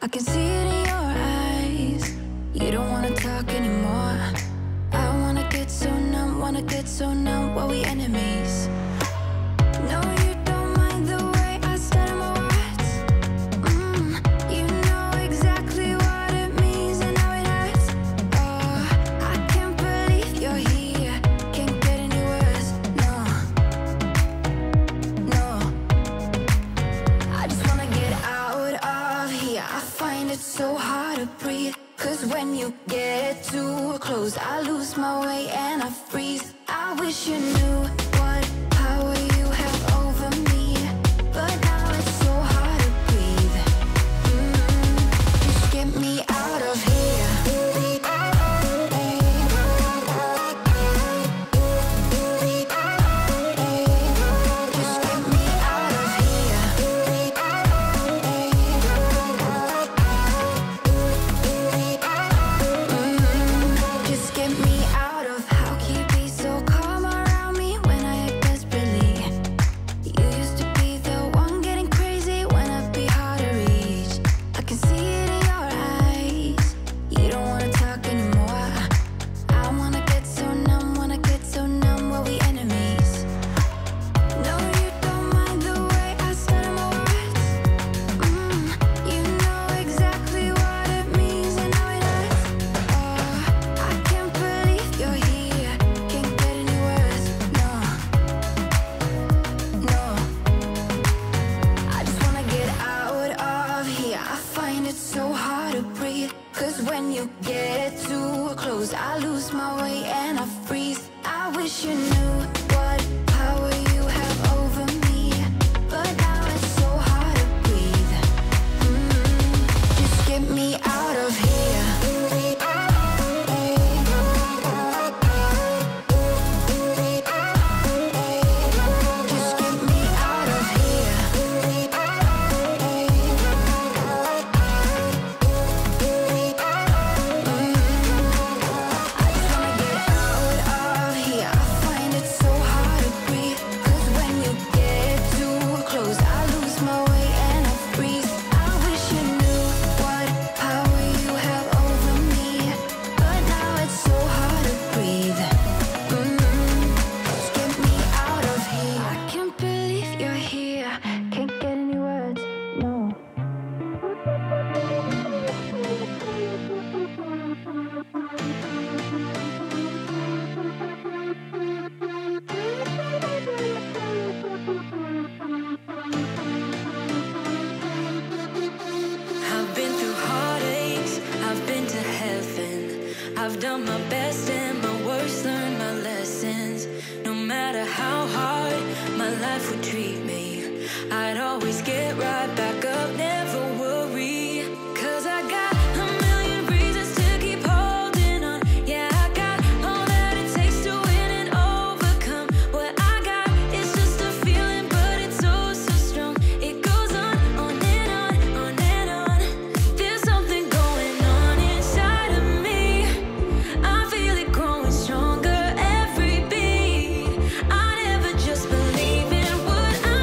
can see it in your eyes. You don't wanna talk anymore. I wanna get so numb while we enemies. No, you don't mind the way I stutter my words. You know exactly what it means and how it hurts. Oh, I can't believe you're here. Can't get any worse. No, no. I just wanna get out of here. I find it so hard to breathe. 'Cause when you get too close, I lose my way and I freeze. I wish you knew what power you have over me, but now it's so hard to breathe. Just get me out of here. Just get me out of here. Just get me out of. How can you be so calm around me when I act desperately? You used to be the one getting crazy when I'd be hard to reach. I can see it in your eyes. You don't wanna talk anymore. I wanna get so numb while we enemies. No, you don't mind the way I stutter my words. You know exactly what it means and how it hurts. Oh, I can't believe you're here. Can't get any worse. No, no. I just wanna get out of here. I find it so hard to breathe. 'Cause when you get too close, I lose my way and I freeze. I wish you knew what power you have over me, but now it's so hard to breathe. Just get me out of here. Just get me out of here. I just wanna get out of here. I find it so hard to breathe. 'Cause when you get too close, I lose my way and I freeze. I wish you knew what power you have over me, but now it's so hard to breathe. Just get me out of here. I can't believe you're here. Can't get any words. No. I've been through heartaches, I've been to heaven. I've done my best and my worst, learned my lessons. No matter how hard my life would treat me, I'd always get right back up, never worry. 'Cause I got a million reasons to keep holding on. Yeah, I got all that it takes to win and overcome. What I got is just a feeling, but it's so strong. It goes on and on, on and on. There's something going on inside of me. I feel it growing stronger every beat. I never just believe in what I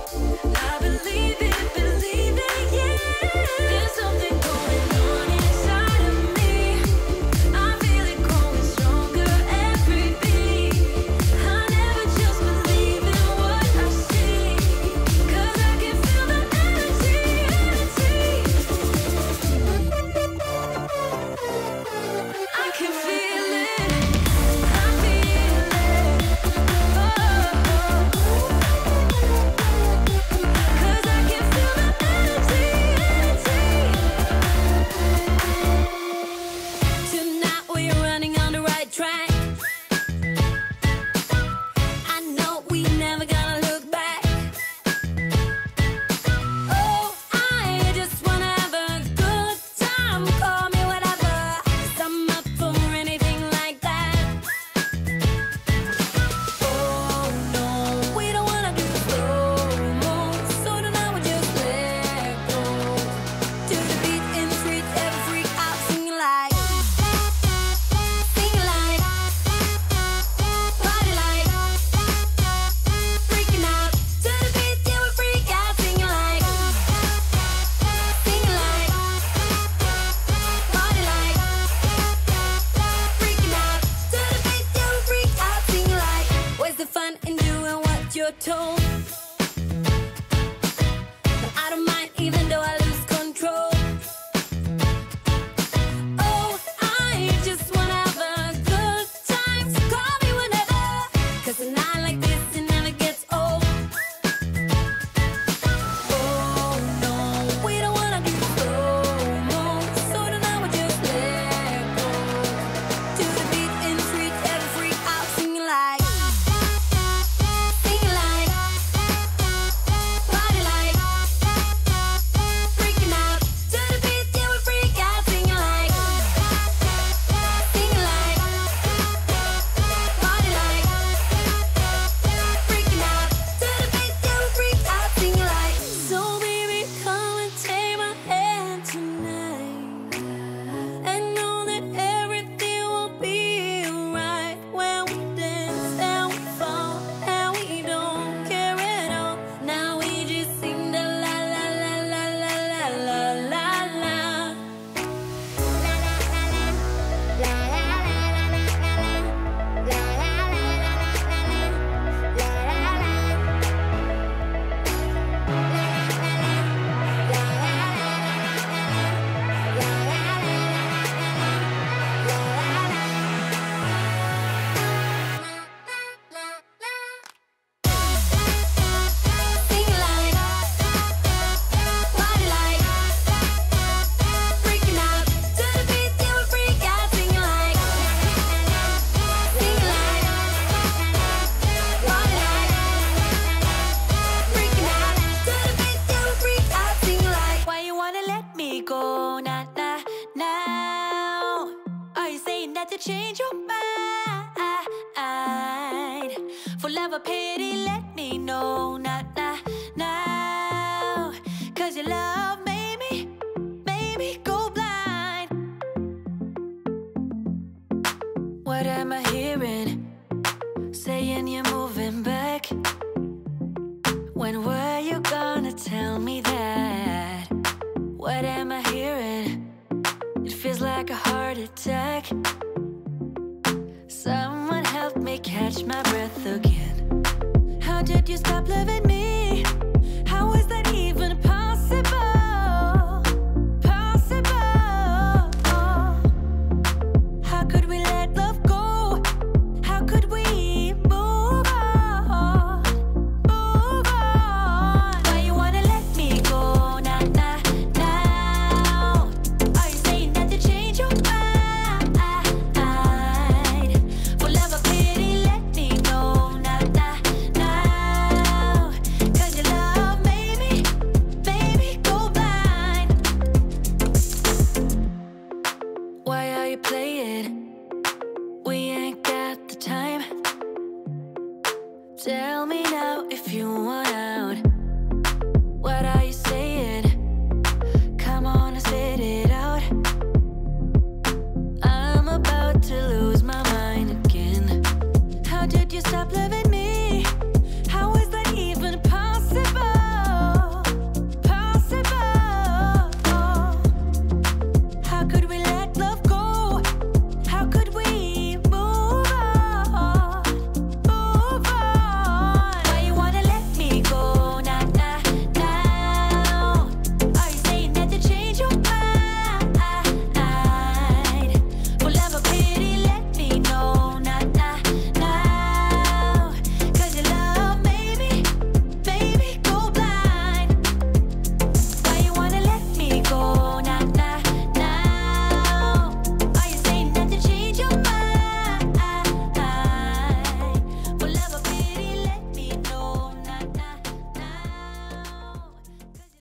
I believe it, yeah. There's something going on inside of me. I feel it growing stronger every beat. I never just believe in what I see, 'cause I can feel the energy. I can feel it. I feel it. Oh, 'cause I can feel the energy. Tonight we're running on the right track. I know we never gonna look back. Oh, I just wanna have a good time. Call me whatever, 'cause I'm up for anything like that. Oh no, we don't wanna do slow-mo, so tonight we just let go. To the beat in the street, every freak out, singing like, party like, freaking out. To the beat, yeah, we freak out, singing like, party like, freaking out. To the beat, yeah, we freak out, singing like. Where's the fun in doing what you're told? But I don't mind even though I lose control. Oh, I just wanna have a good time, so call me whenever, 'cause a night like this, it never gets old. Oh no, we don't wanna do slow-mo, so tonight we just let go. To the beat in the street, every freak out, singing like, party like, freaking out. To the beat, yeah, we freak out, singing like, party like, freaking out. To the beat, yeah, we freak out, singing like. So baby, come and take my hand tonight, and know that everything will be alright when we dance and we fall and we don't care at all. Now we just sing the la la la la la la la la la. Sing like, party like, freaking out. To the beat, yeah, we freak out, singing like, party like, freaking out. To the beat, yeah, we freak out, singing like. Why you wanna let me go, nah, nah, now? Are you saying that you change your mind? For love or pity, let me know, nah, nah, now. 'Cause your love made me go blind. What am I hearing? Saying you're moving back. When were you gonna tell me that? What am I hearing? It feels like a heart attack. Someone help me catch my breath again. How did you stop loving me?